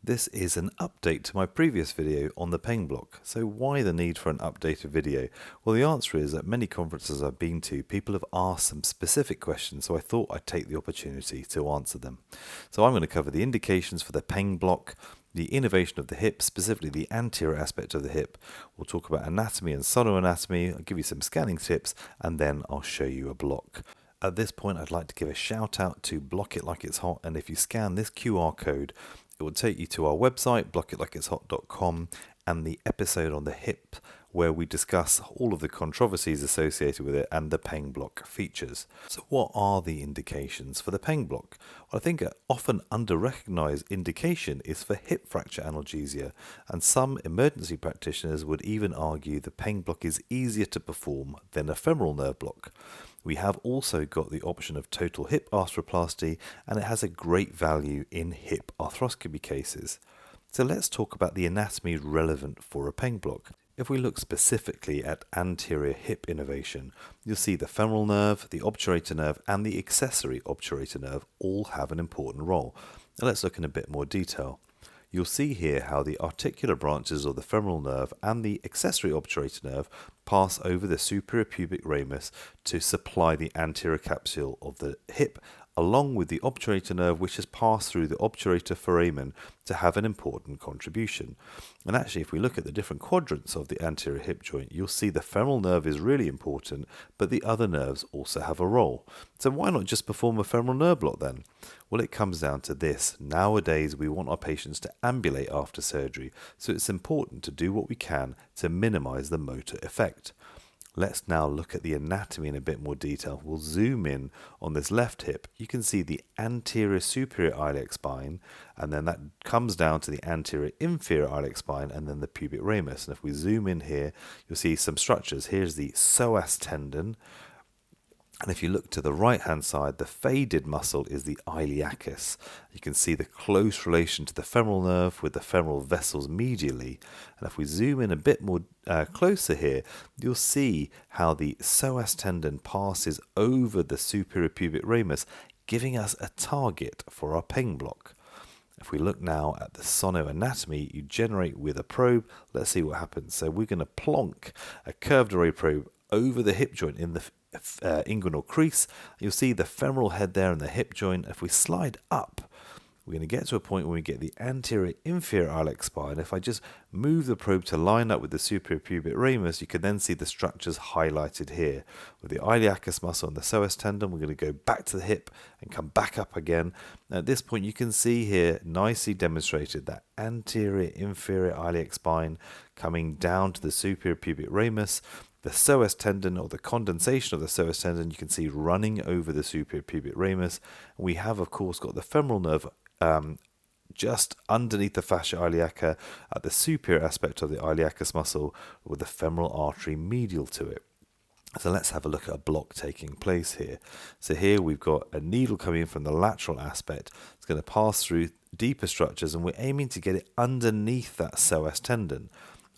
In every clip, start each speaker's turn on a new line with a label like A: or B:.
A: This is an update to my previous video on the Peng block. So why the need for an updated video? Well, the answer is at many conferences I've been to, people have asked some specific questions, so I thought I'd take the opportunity to answer them. So I'm going to cover the indications for the Peng block, the innervation of the hip, specifically the anterior aspect of the hip. We'll talk about anatomy and sonoanatomy, I'll give you some scanning tips, and then I'll show you a block. At this point, I'd like to give a shout out to Block It Like It's Hot, and if you scan this QR code, it will take you to our website, blockitlikeitshot.com, and the episode on the hip, where we discuss all of the controversies associated with it and the Peng block features. So what are the indications for the Peng block? Well, I think an often under-recognized indication is for hip fracture analgesia, and some emergency practitioners would even argue the Peng block is easier to perform than a femoral nerve block. We have also got the option of total hip arthroplasty, and it has a great value in hip arthroscopy cases. So let's talk about the anatomy relevant for a Peng block. If we look specifically at anterior hip innervation, you'll see the femoral nerve, the obturator nerve, and the accessory obturator nerve all have an important role. Now let's look in a bit more detail. You'll see here how the articular branches of the femoral nerve and the accessory obturator nerve pass over the superior pubic ramus to supply the anterior capsule of the hip, along with the obturator nerve, which has passed through the obturator foramen to have an important contribution. And actually, if we look at the different quadrants of the anterior hip joint, you'll see the femoral nerve is really important, but the other nerves also have a role. So why not just perform a femoral nerve block then? Well, it comes down to this. Nowadays, we want our patients to ambulate after surgery, so it's important to do what we can to minimize the motor effect. Let's now look at the anatomy in a bit more detail. We'll zoom in on this left hip. You can see the anterior superior iliac spine, and then that comes down to the anterior inferior iliac spine, and then the pubic ramus. And if we zoom in here, you'll see some structures. Here's the psoas tendon. And if you look to the right-hand side, the faded muscle is the iliacus. You can see the close relation to the femoral nerve with the femoral vessels medially. And if we zoom in a bit more closer here, you'll see how the psoas tendon passes over the superior pubic ramus, giving us a target for our Peng block. If we look now at the sonoanatomy you generate with a probe, let's see what happens. So we're going to plonk a curved array probe over the hip joint in the inguinal crease. You'll see the femoral head there in the hip joint. If we slide up, we're going to get to a point where we get the anterior inferior iliac spine. If I just move the probe to line up with the superior pubic ramus, you can then see the structures highlighted here. With the iliacus muscle and the psoas tendon, we're going to go back to the hip and come back up again. At this point, you can see here nicely demonstrated that anterior inferior iliac spine coming down to the superior pubic ramus. The psoas tendon, or the condensation of the psoas tendon, you can see running over the superior pubic ramus. We have, of course, got the femoral nerve just underneath the fascia iliaca at the superior aspect of the iliacus muscle, with the femoral artery medial to it. So let's have a look at a block taking place here. So here we've got a needle coming in from the lateral aspect. It's going to pass through deeper structures, and we're aiming to get it underneath that psoas tendon.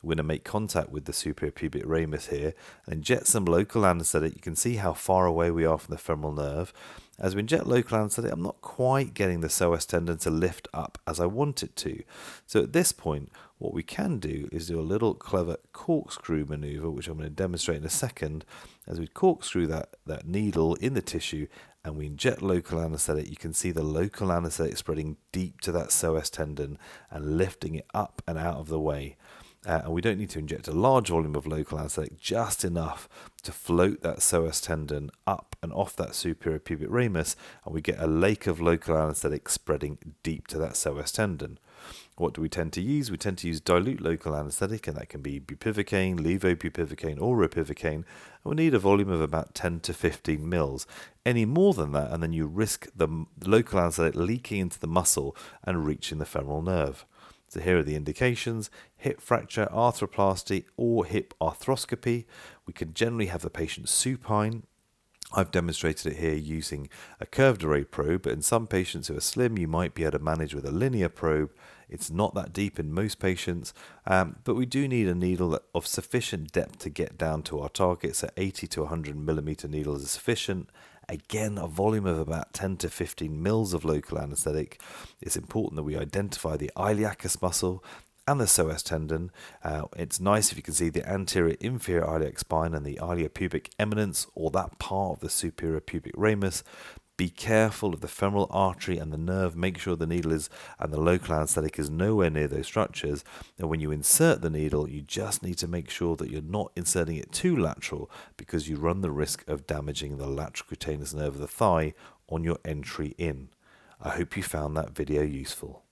A: We're going to make contact with the superior pubic ramus here and inject some local anesthetic. You can see how far away we are from the femoral nerve. As we inject local anesthetic, I'm not quite getting the psoas tendon to lift up as I want it to. So at this point, what we can do is do a little clever corkscrew maneuver, which I'm going to demonstrate in a second. As we corkscrew that needle in the tissue and we inject local anesthetic, you can see the local anesthetic spreading deep to that psoas tendon and lifting it up and out of the way. And we don't need to inject a large volume of local anesthetic, just enough to float that psoas tendon up and off that superior pubic ramus, and we get a lake of local anesthetic spreading deep to that psoas tendon. What do we tend to use? We tend to use dilute local anesthetic, and that can be bupivacaine, levobupivacaine, or ropivacaine. And we need a volume of about 10 to 15 mils. Any more than that, and then you risk the local anesthetic leaking into the muscle and reaching the femoral nerve. So here are the indications: hip fracture, arthroplasty, or hip arthroscopy. We can generally have the patient supine. I've demonstrated it here using a curved array probe, but in some patients who are slim, you might be able to manage with a linear probe. It's not that deep in most patients, but we do need a needle of sufficient depth to get down to our target. So 80 to 100 millimeter needles is sufficient. Again, a volume of about 10 to 15 mils of local anaesthetic. It's important that we identify the iliacus muscle and the psoas tendon. It's nice if you can see the anterior inferior iliac spine and the iliopubic eminence, or that part of the superior pubic ramus. Be careful of the femoral artery and the nerve. Make sure the needle is and the local anaesthetic is nowhere near those structures. And when you insert the needle, you just need to make sure that you're not inserting it too lateral, because you run the risk of damaging the lateral cutaneous nerve of the thigh on your entry in. I hope you found that video useful.